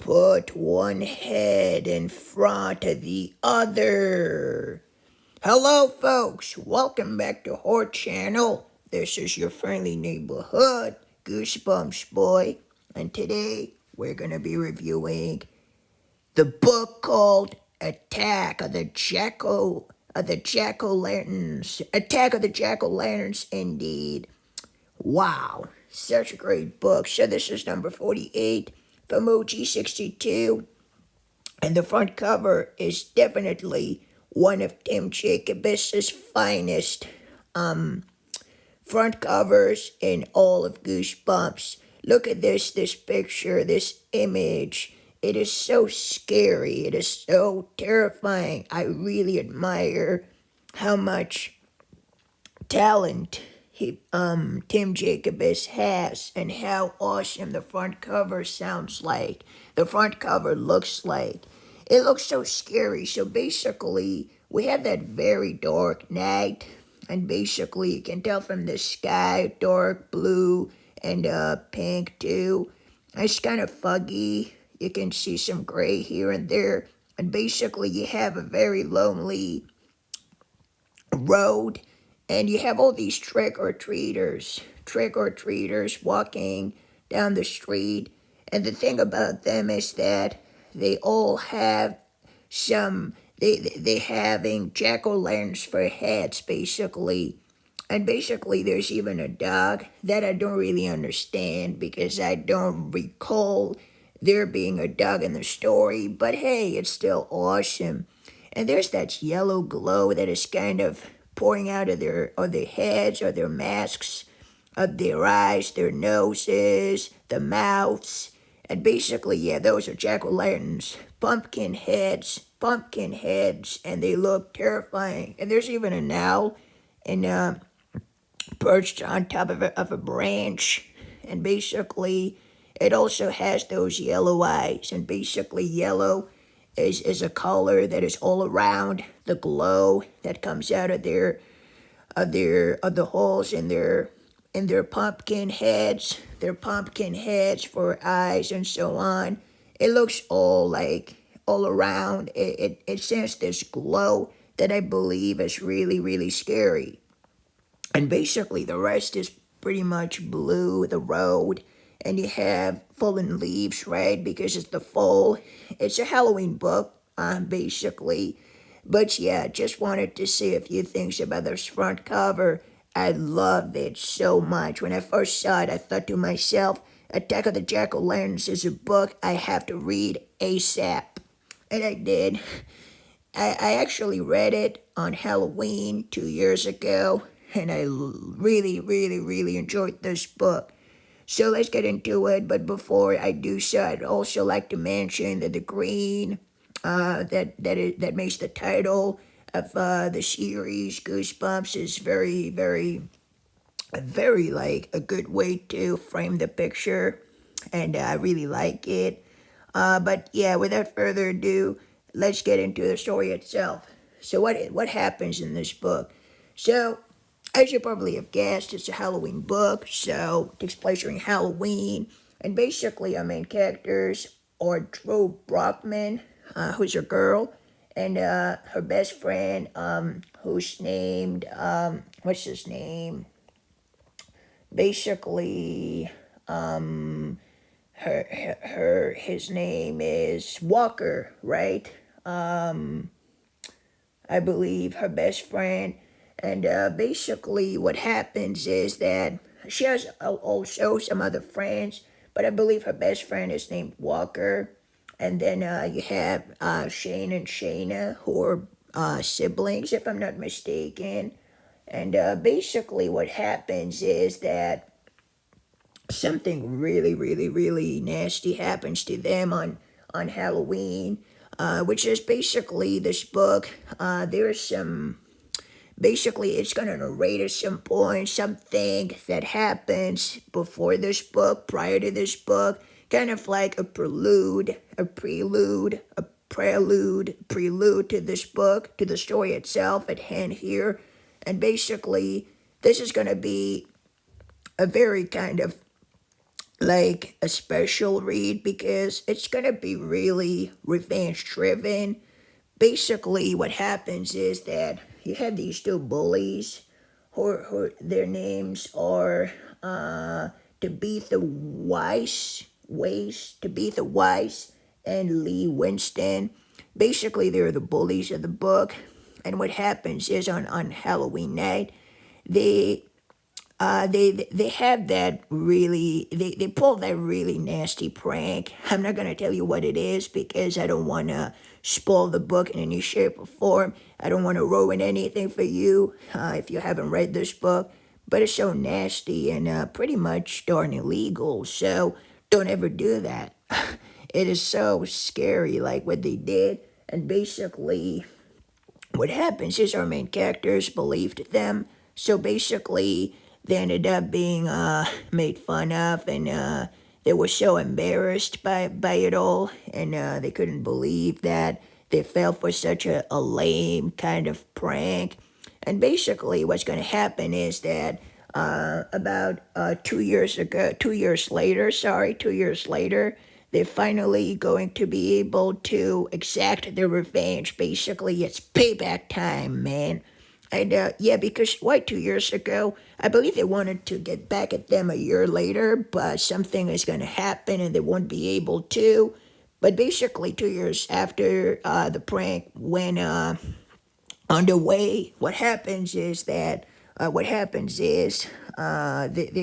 put one head in front of the other. Hello, folks. Welcome back to our channel. This is your friendly neighborhood Goosebumps boy, and today we're gonna be reviewing the book called Attack of the Jack-o'-lanterns. Attack of the Jack-o'-lanterns, indeed. Wow, such a great book. So this is number 48 from OG62. And the front cover is definitely one of Tim Jacobus's finest front covers in all of Goosebumps. Look at this picture, this image. It is so scary. It is so terrifying. I really admire how much talent Tim Jacobus has and how awesome the front cover sounds like. The front cover looks like. It looks so scary. So basically, we have that very dark night, and basically you can tell from the sky, dark blue and pink too. It's kind of foggy. You can see some gray here and there. And basically you have a very lonely road, and you have all these trick-or-treaters walking down the street. And the thing about them is that they all have they having jack-o'-lanterns for heads, basically. And basically there's even a dog that I don't really understand, because I don't recall there being a dog in the story. But hey, it's still awesome. And there's that yellow glow that is kind of pouring out of their heads or their masks, of their eyes, their noses, the mouths. And basically, yeah, those are jack-o'-lanterns, pumpkin heads, and they look terrifying. And there's even an owl and perched on top of a branch. And basically, it also has those yellow eyes. And basically, yellow is a color that is all around the glow that comes out of the holes in their pumpkin heads, for eyes and so on. It looks all around. It sends this glow that I believe is really, really scary. And basically the rest is pretty much blue, the road. And you have fallen leaves, right? Because it's the fall. It's a Halloween book, basically. But yeah, just wanted to say a few things about this front cover. I love it so much. When I first saw it, I thought to myself, Attack of the Jack-o'-lanterns is a book I have to read ASAP. And I did. I actually read it on Halloween 2 years ago. And I really, really, really enjoyed this book. So let's get into it. But before I do so, I'd also like to mention that the green that makes the title of the series Goosebumps is very, very, very like a good way to frame the picture, and I really like it. But yeah, without further ado, let's get into the story itself. So what happens in this book? So, as you probably have guessed, it's a Halloween book, so it takes place during Halloween. And basically, our main characters are Drew Brockman, who's a girl, and her best friend, who's named, what's his name? Basically, his name is Walker, right? I believe her best friend. And basically what happens is that she has also some other friends, but I believe her best friend is named Walker. And then you have Shane and Shayna, who are siblings, if I'm not mistaken. And basically what happens is that something really, really, really nasty happens to them on Halloween, which is basically this book. There's some... Basically, it's going to narrate at some point something that happens before this book, prior to this book, kind of like a prelude to this book, to the story itself at hand here. And basically, this is going to be a very kind of like a special read because it's gonna be really revenge driven. Basically, what happens is that you have these two bullies, who their names are Tabitha Tabitha Weiss, and Lee Winston. Basically, they're the bullies of the book. And what happens is on Halloween night, they they have that really they pull that really nasty prank. I'm not gonna tell you what it is because I don't wanna spoil the book in any shape or form. I don't wanna ruin anything for you if you haven't read this book. But it's so nasty and pretty much darn illegal. So don't ever do that. It is so scary, like what they did. And basically, what happens is our main characters believed them. So basically, they ended up being made fun of, and they were so embarrassed by it all, and they couldn't believe that they fell for such a lame kind of prank. And basically, what's going to happen is that about 2 years ago, 2 years later, sorry, 2 years later, they're finally going to be able to exact their revenge. Basically, it's payback time, man. And yeah, because why 2 years ago? I believe they wanted to get back at them a year later, but something is going to happen and they won't be able to. But basically, 2 years after the prank went underway, they're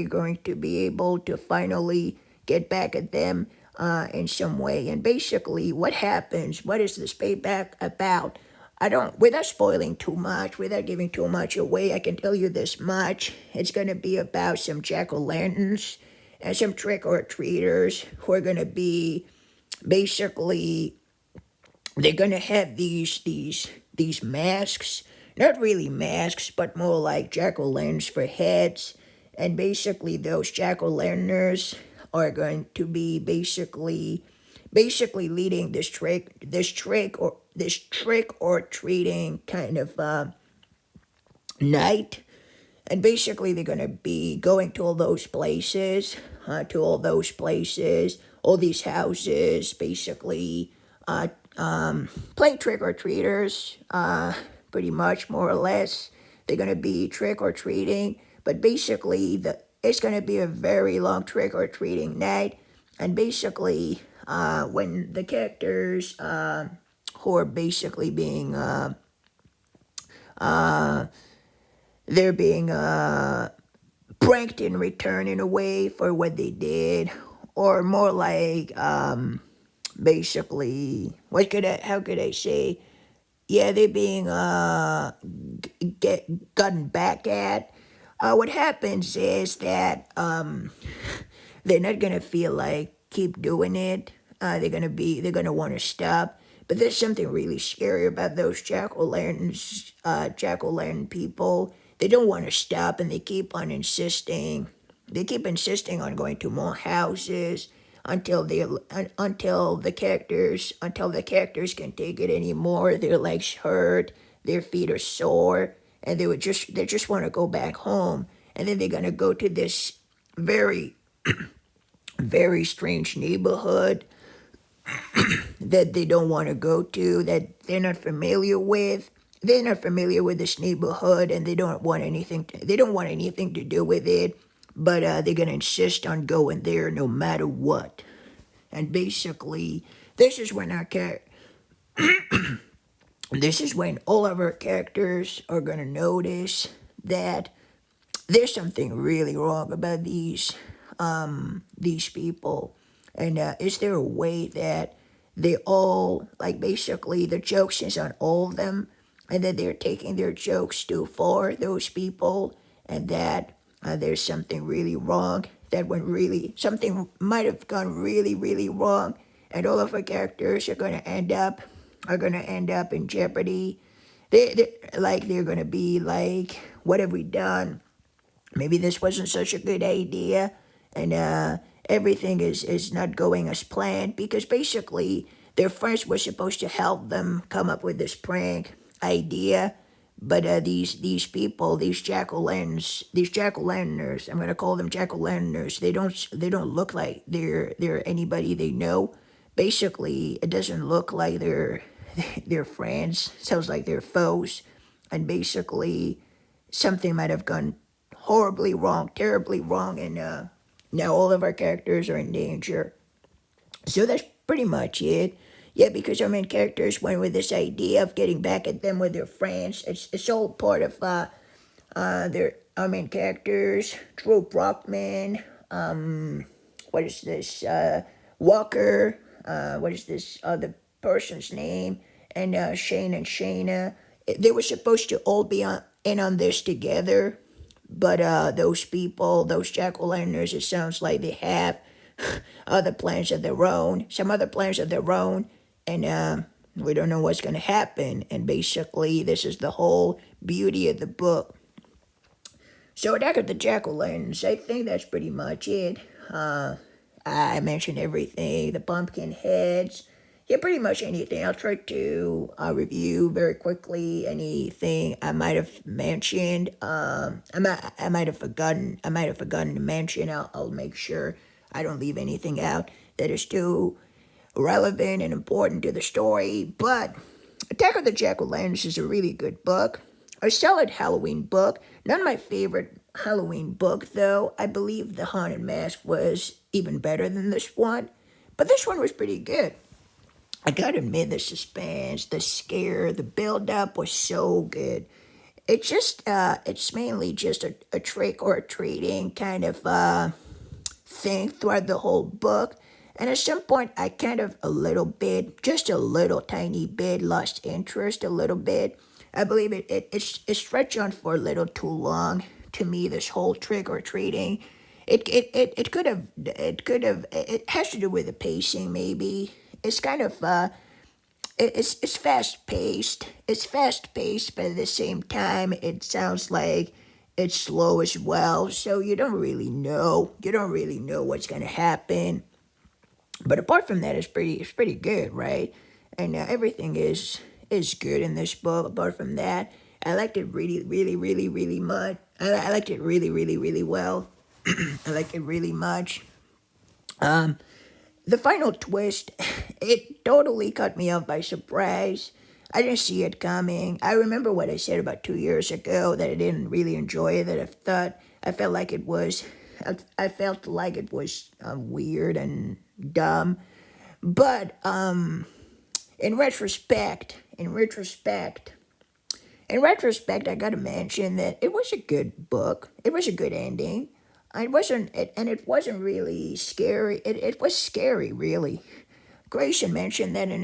going to be able to finally get back at them in some way. And basically, what happens? What is this payback about? I don't, without spoiling too much, without giving too much away, I can tell you this much. It's going to be about some jack-o'-lanterns and some trick-or-treaters who are going to be basically, they're going to have these masks, not really masks, but more like jack-o'-lanterns for heads. And basically, those jack-o'-lanterns are going to be basically leading this trick or treating kind of night. And basically, they're gonna be going to all these houses, basically playing trick or treaters, pretty much more or less. They're gonna be trick or treating, but basically it's gonna be a very long trick or treating night. And basically, when the characters who are basically being they're being pranked in return in a way for what they did, or more like basically how could I say, yeah, they're being gotten back at. What happens is that they're not gonna feel like keep doing it. They're gonna want to stop. But there's something really scary about those jack o' lantern people. They don't want to stop, and they keep on insisting. They keep insisting on going to more houses until the characters can take it anymore. Their legs hurt, their feet are sore, and they just want to go back home. And then they're gonna go to this very very strange neighborhood that they don't want to go to, that they're not familiar with. They're not familiar with this neighborhood, and they don't want anything to do with it. But they're gonna insist on going there no matter what. And basically, this is when this is when all of our characters are gonna notice that there's something really wrong about these people. And is there a way that they all, like, basically the jokes is on all of them, and that they're taking their jokes too far, those people, and that there's something really wrong, that when really something might have gone really really wrong, and all of our characters are going to end up in jeopardy. They're going to be like, what have we done? Maybe this wasn't such a good idea, and everything is not going as planned, because basically their friends were supposed to help them come up with this prank idea, But these people, these jack o' lanterners, I'm gonna call them jack o' lanterners. They don't look like they're anybody they know. Basically, it doesn't look like they're friends. Sounds like they're foes, and basically something might have gone horribly wrong, terribly wrong, and now all of our characters are in danger. So that's pretty much it. Yeah, because our main characters went with this idea of getting back at them with their friends. It's all part of their our main characters, Drew Brockman. What is this? Walker. What is this other person's name? And Shane and Shayna. They were supposed to all be in on this together, but those people, those jack o' lanterns, it sounds like they have other plans of their own, some other plans of their own, and we don't know what's going to happen. And basically, this is the whole beauty of the book. So, Attack of the Jack o' Lanterns, I think that's pretty much it. I mentioned everything, the pumpkin heads, yeah, pretty much anything. I'll try to review very quickly anything I might have mentioned. I might have forgotten. I might have forgotten to mention. I'll make sure I don't leave anything out that is too relevant and important to the story. But Attack of the Jack o' Lanterns is a really good book. A solid Halloween book. Not my favorite Halloween book, though. I believe The Haunted Mask was even better than this one. But this one was pretty good. I gotta admit, the suspense, the scare, the build up was so good. It's mainly just a trick or a treating kind of thing throughout the whole book. And at some point, I kind of a little bit, just a little tiny bit, lost interest a little bit. I believe it stretched on for a little too long to me, this whole trick or treating. It has to do with the pacing, maybe. It's kind of, it's fast paced. It's fast paced, but at the same time, it sounds like it's slow as well. So you don't really know. You don't really know what's gonna happen. But apart from that, it's pretty good, right? And everything is good in this book. Apart from that, I liked it really, really, really, really much. I liked it really, really, really well. I liked it really much. The final twist, it totally caught me off by surprise. I didn't see it coming. I remember what I said about 2 years ago that I didn't really enjoy it. That I felt like it was, I felt like it was weird and dumb. But in retrospect, I gotta mention that it was a good book. It was a good ending. It wasn't really scary. It was scary, really. Grayson mentioned that in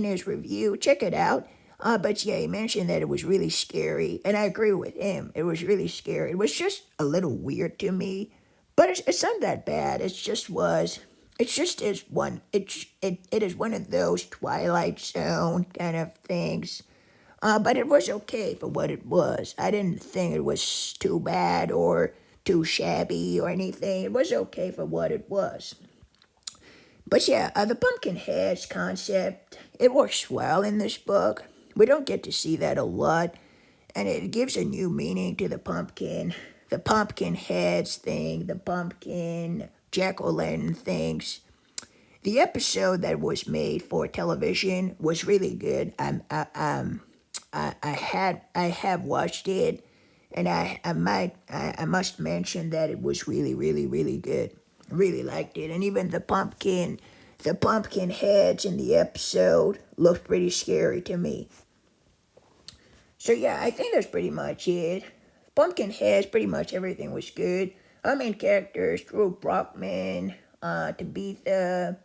his review. Check it out. But yeah, he mentioned that it was really scary, and I agree with him. It was really scary. It was just a little weird to me, but it's not that bad. It just was. It just is one. It is one of those Twilight Zone kind of things. But it was okay for what it was. I didn't think it was too bad or too shabby or anything. It was okay for what it was. But yeah, the pumpkin heads concept, it works well in this book. We don't get to see that a lot, and it gives a new meaning to the pumpkin heads thing, the pumpkin jack-o'-lantern things. The episode that was made for television was really good. I have watched it, and I must mention that it was really, really, really good. Really liked it, and even the pumpkin heads in the episode looked pretty scary to me. So yeah, I think that's pretty much it. Pumpkin heads, pretty much everything was good. Our main characters, Drew Brockman, Tabitha,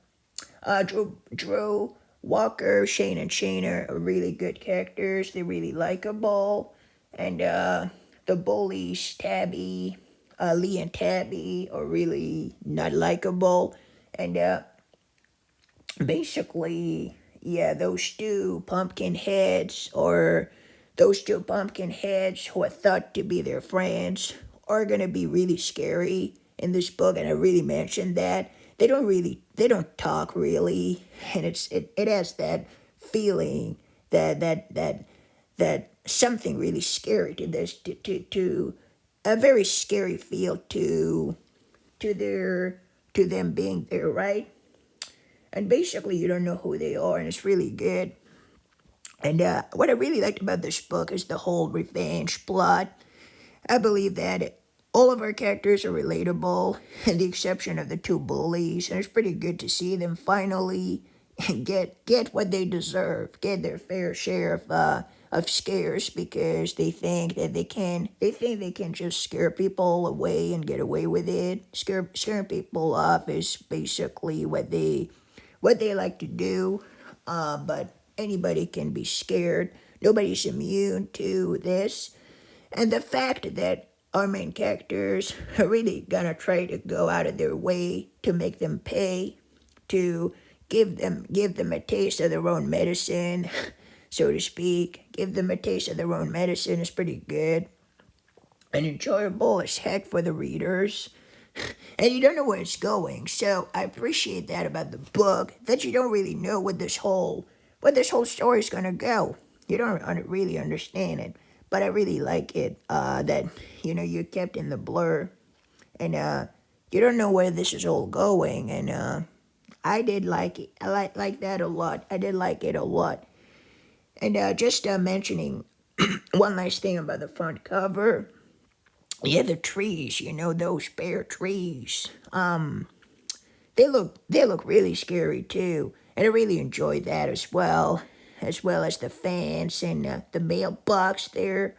Drew, Walker, Shane, and Shayna are really good characters. They're really likable. And the bullies, Lee and Tabby, are really not likable. And basically, yeah, those two pumpkin heads who are thought to be their friends are gonna be really scary in this book, and I really mentioned that. They don't talk really, and it has that feeling that that something really scary to this, to a very scary feel to their to them being there, right? And basically, you don't know who they are, and it's really good. And what I really liked about this book is the whole revenge plot. I believe that all of our characters are relatable, with the exception of the two bullies, and it's pretty good to see them finally get what they deserve, get their fair share of scares because they think they can just scare people away and get away with it. Scaring people off is basically what they like to do, but anybody can be scared. Nobody's immune to this. And the fact that our main characters are really gonna try to go out of their way to make them pay, to give them a taste of their own medicine, so to speak. Give them a taste of their own medicine is pretty good and enjoyable as heck for the readers. And you don't know where it's going. So I appreciate that about the book, that you don't really know what this whole story is gonna go. You don't really understand it, but I really like it. That you're kept in the blur, and you don't know where this is all going. And I did like it. I like that a lot. I did like it a lot. And just mentioning one nice thing about the front cover. Yeah, the trees, those bare trees. They look really scary too, and I really enjoyed that as well as the fence and the mailbox there.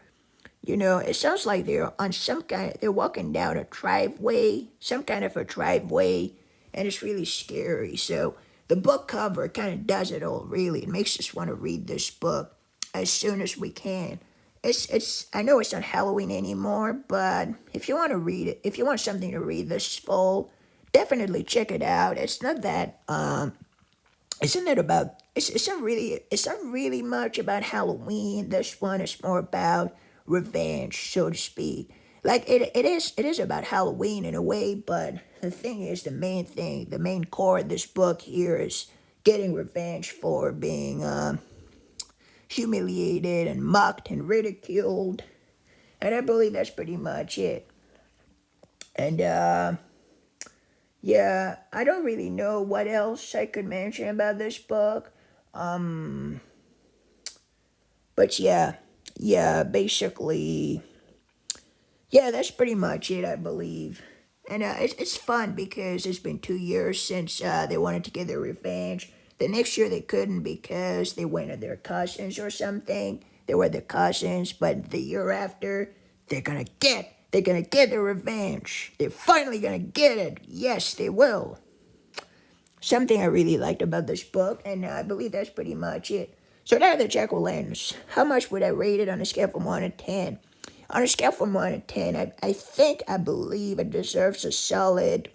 It sounds like they're walking down a driveway, some kind of a driveway, and it's really scary. So the book cover kind of does it all. Really, it makes us want to read this book as soon as we can. It's I know it's not Halloween anymore, but if you want to read it, if you want something to read this fall, definitely check it out. It's not that isn't it about it's not really much about Halloween. This one is more about revenge, so to speak. Like it is about Halloween in a way, but the thing is, the main core of this book here is getting revenge for being humiliated and mocked and ridiculed. And I believe that's pretty much it. And yeah, I don't really know what else I could mention about this book. But basically, yeah, that's pretty much it, I believe. And it's fun because it's been 2 years since they wanted to get their revenge. The next year they couldn't because they went to their cousins or something. They were their cousins, but the year after, they're gonna get their revenge. They're finally gonna get it. Yes, they will. Something I really liked about this book, and I believe that's pretty much it. So now the jack-o'-lanterns. How much would I rate it on a scale from 1 to 10? On a scale from 1 to 10, I believe it deserves a solid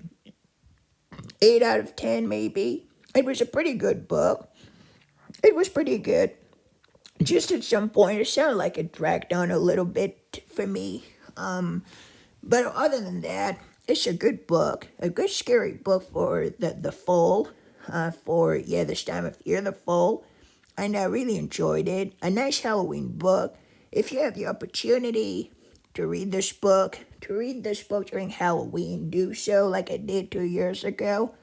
8 out of 10, maybe. It was a pretty good book. It was pretty good. Just at some point, it sounded like it dragged on a little bit for me. But other than that, it's a good book, a good scary book for the fall, for this time of year, the fall. And I really enjoyed it. A nice Halloween book. If you have the opportunity to read this book, during Halloween, do so like I did 2 years ago.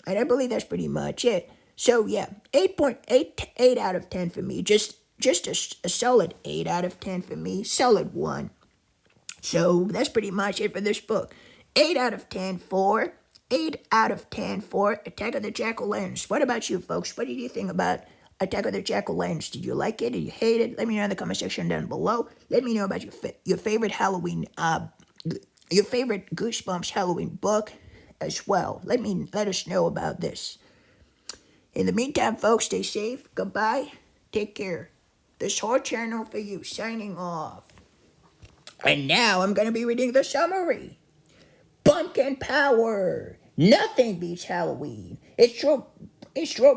And I believe that's pretty much it. So yeah, 8.8 out of 10 for me. Just a solid 8 out of 10 for me. Solid 1. So that's pretty much it for this book. 8 out of 10 for 8 out of 10 for Attack of the Jack-o'-lanterns. What about you, folks? What did you think about Attack of the Jack-o'-lanterns? Did you like it? Did you hate it? Let me know in the comment section down below. Let me know about your favorite Halloween, your favorite Goosebumps Halloween book as well. Let us know about this. In the meantime, folks, stay safe. Goodbye. Take care. This whole channel for you. Signing off. And now I'm going to be reading the summary. Pumpkin power. Nothing beats Halloween. It's Joe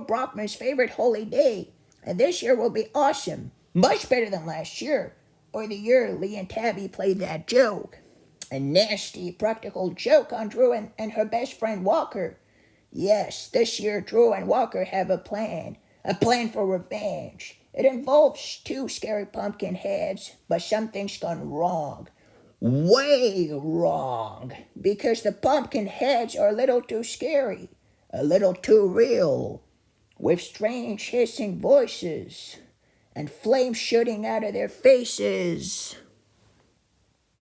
Brockman's favorite holy day. And this year will be awesome. Much better than last year. Or the year Lee and Tabby played that joke. A nasty practical joke on Drew and her best friend Walker. Yes, this year Drew and Walker have a plan. A plan for revenge. It involves two scary pumpkin heads, but something's gone wrong. Way wrong. Because the pumpkin heads are a little too scary, a little too real, with strange hissing voices and flames shooting out of their faces.